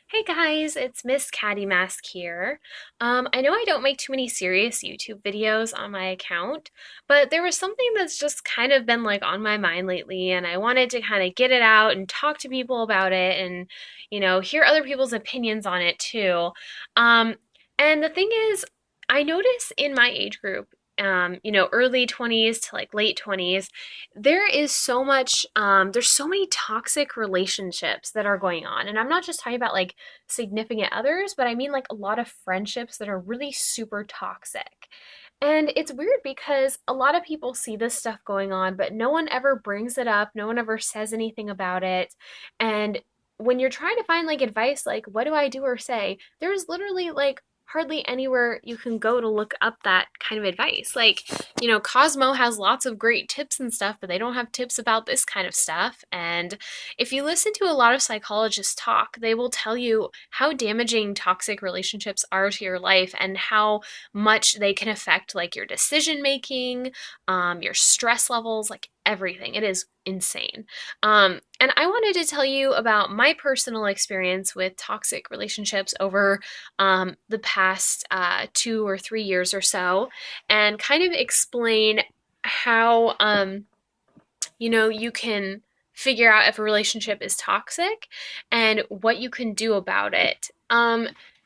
Hey guys, it's Miss Caddy Mask here. I know I don't make too many serious YouTube videos on my account, but there was something that's just kind of been like on my mind lately, and I wanted to kind of get it out and talk to people about it and, hear other people's opinions on it too. Um, and the thing is, I notice in my age group, early 20s to like late 20s, there is so much, there's so many toxic relationships that are going on. And I'm not just talking about like significant others, but I mean like a lot of friendships that are really super toxic. And it's weird because a lot of people see this stuff going on, but no one ever brings it up. No one ever says anything about it. And when you're trying to find like advice, like what do I do or say, there's literally like hardly anywhere you can go to look up that kind of advice. Like, Cosmo has lots of great tips and stuff, but they don't have tips about this kind of stuff. And if you listen to a lot of psychologists talk, they will tell you how damaging toxic relationships are to your life and how much they can affect like your decision making, your stress levels, like everything. It is insane. And I wanted to tell you about my personal experience with toxic relationships over the past 2 or 3 years or so, and kind of explain how you can figure out if a relationship is toxic and what you can do about it.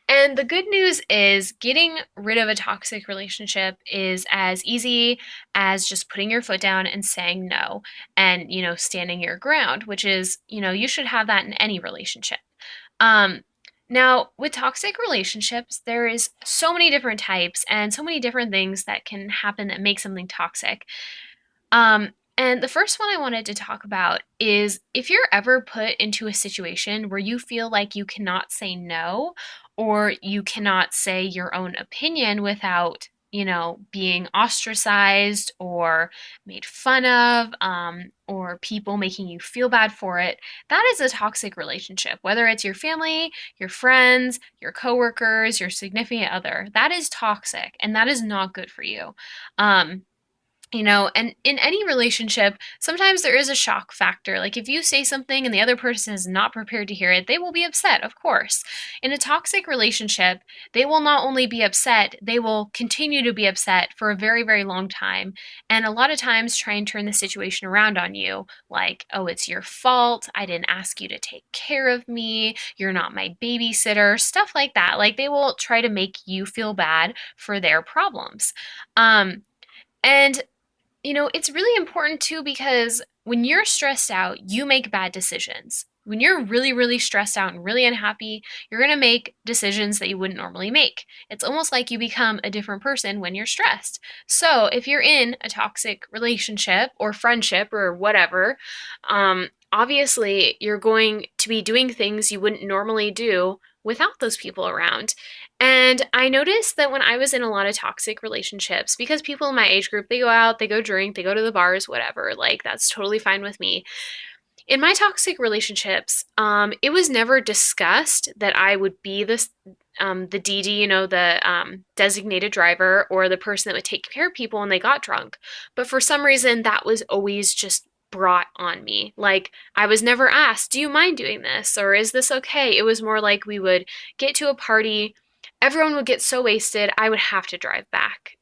And the good news is getting rid of a toxic relationship is as easy as just putting your foot down and saying no and, standing your ground, which is, you should have that in any relationship. Um, Now, with toxic relationships, there is so many different types and so many different things that can happen that make something toxic. And the first one I wanted to talk about is if you're ever put into a situation where you feel like you cannot say no or you cannot say your own opinion without, being ostracized or made fun of, or people making you feel bad for it, that is a toxic relationship. Whether it's your family, your friends, your coworkers, your significant other, that is toxic and that is not good for you. Um, and in any relationship, sometimes there is a shock factor. Like if you say something and the other person is not prepared to hear it, they will be upset, of course. In a toxic relationship, they will not only be upset, they will continue to be upset for a very, very long time. And a lot of times try and turn the situation around on you. Like, oh, it's your fault. I didn't ask you to take care of me. You're not my babysitter. Stuff like that. Like they will try to make you feel bad for their problems. Um, and it's really important too because when you're stressed out, you make bad decisions. When you're really, really stressed out and really unhappy, you're going to make decisions that you wouldn't normally make. It's almost like you become a different person when you're stressed. So, if you're in a toxic relationship or friendship or whatever, obviously you're going to be doing things you wouldn't normally do without those people around. And I noticed that when I was in a lot of toxic relationships, because people in my age group, they go out, they go drink, they go to the bars, whatever, like that's totally fine with me. In my toxic relationships, it was never discussed that I would be the DD, the designated driver or the person that would take care of people when they got drunk. But for some reason, that was always just brought on me. Like, I was never asked, do you mind doing this? Or is this okay? It was more like we would get to a party, everyone would get so wasted, I would have to drive back.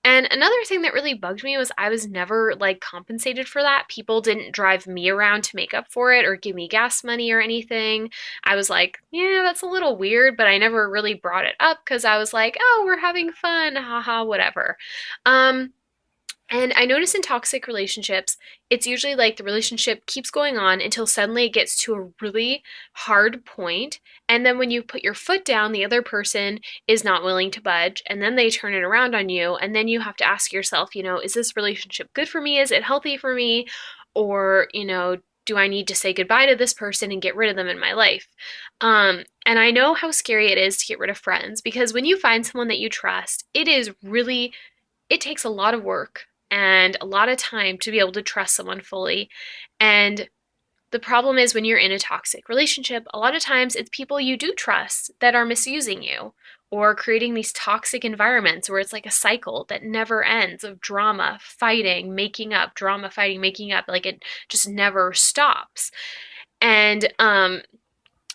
And another thing that really bugged me was I was never like compensated for that. People didn't drive me around to make up for it or give me gas money or anything. I was like, yeah, that's a little weird, but I never really brought it up because I was like, oh, we're having fun, haha, whatever. Um, and I notice in toxic relationships, it's usually like the relationship keeps going on until suddenly it gets to a really hard point. And then when you put your foot down, the other person is not willing to budge. And then they turn it around on you. And then you have to ask yourself, is this relationship good for me? Is it healthy for me? Or, do I need to say goodbye to this person and get rid of them in my life? And I know how scary it is to get rid of friends because when you find someone that you trust, it takes a lot of work and a lot of time to be able to trust someone fully. And the problem is when you're in a toxic relationship, a lot of times it's people you do trust that are misusing you or creating these toxic environments where it's like a cycle that never ends of drama, fighting, making up, drama, fighting, making up. Like it just never stops. And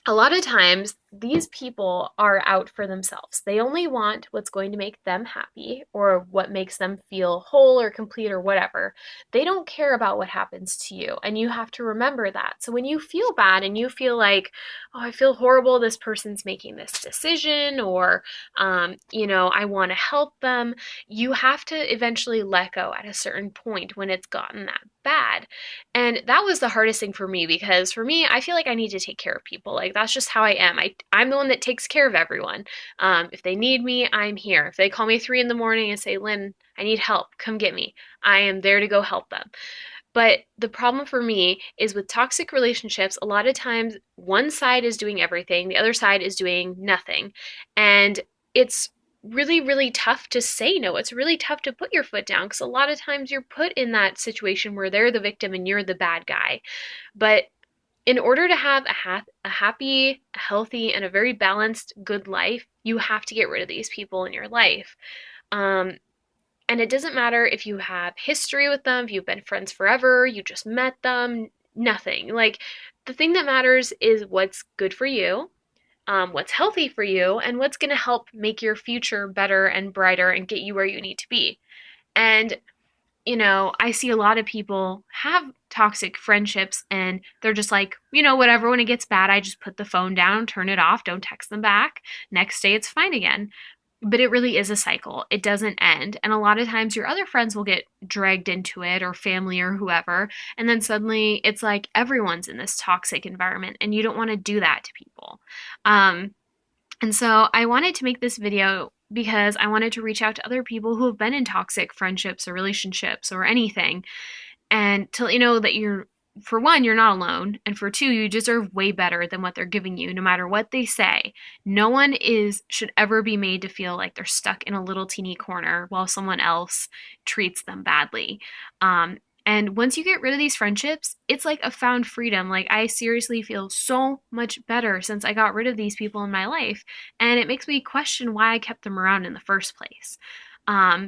a lot of times these people are out for themselves. They only want what's going to make them happy or what makes them feel whole or complete or whatever. They don't care about what happens to you. And you have to remember that. So when you feel bad and you feel like, oh, I feel horrible, this person's making this decision, or, I want to help them, you have to eventually let go at a certain point when it's gotten that bad. And that was the hardest thing for me because for me, I feel like I need to take care of people. Like that's just how I am. I'm the one that takes care of everyone. If they need me, I'm here. If they call me 3 in the morning and say, Lynn, I need help, come get me, I am there to go help them. But the problem for me is with toxic relationships, a lot of times one side is doing everything, the other side is doing nothing. And it's really, really tough to say no. It's really tough to put your foot down because a lot of times you're put in that situation where they're the victim and you're the bad guy. But in order to have a happy, a healthy, and a very balanced, good life, you have to get rid of these people in your life. Um, and it doesn't matter if you have history with them, if you've been friends forever, you just met them, nothing. Like, the thing that matters is what's good for you, what's healthy for you, and what's going to help make your future better and brighter and get you where you need to be. And I see a lot of people have toxic friendships and they're just like, whatever, when it gets bad, I just put the phone down, turn it off, don't text them back. Next day, it's fine again. But it really is a cycle. It doesn't end. And a lot of times your other friends will get dragged into it or family or whoever. And then suddenly it's like everyone's in this toxic environment and you don't want to do that to people. Um, and so I wanted to make this video because I wanted to reach out to other people who have been in toxic friendships or relationships or anything and to let you know that for one, you're not alone, and for two, you deserve way better than what they're giving you, no matter what they say. No one should ever be made to feel like they're stuck in a little teeny corner while someone else treats them badly. And once you get rid of these friendships, it's like a found freedom. Like, I seriously feel so much better since I got rid of these people in my life. And it makes me question why I kept them around in the first place.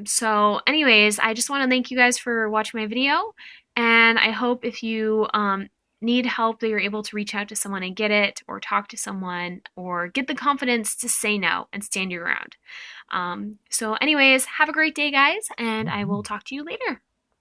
So anyways, I just want to thank you guys for watching my video. And I hope if you need help that you're able to reach out to someone and get it, or talk to someone, or get the confidence to say no and stand your ground. So anyways, have a great day, guys, and I will talk to you later.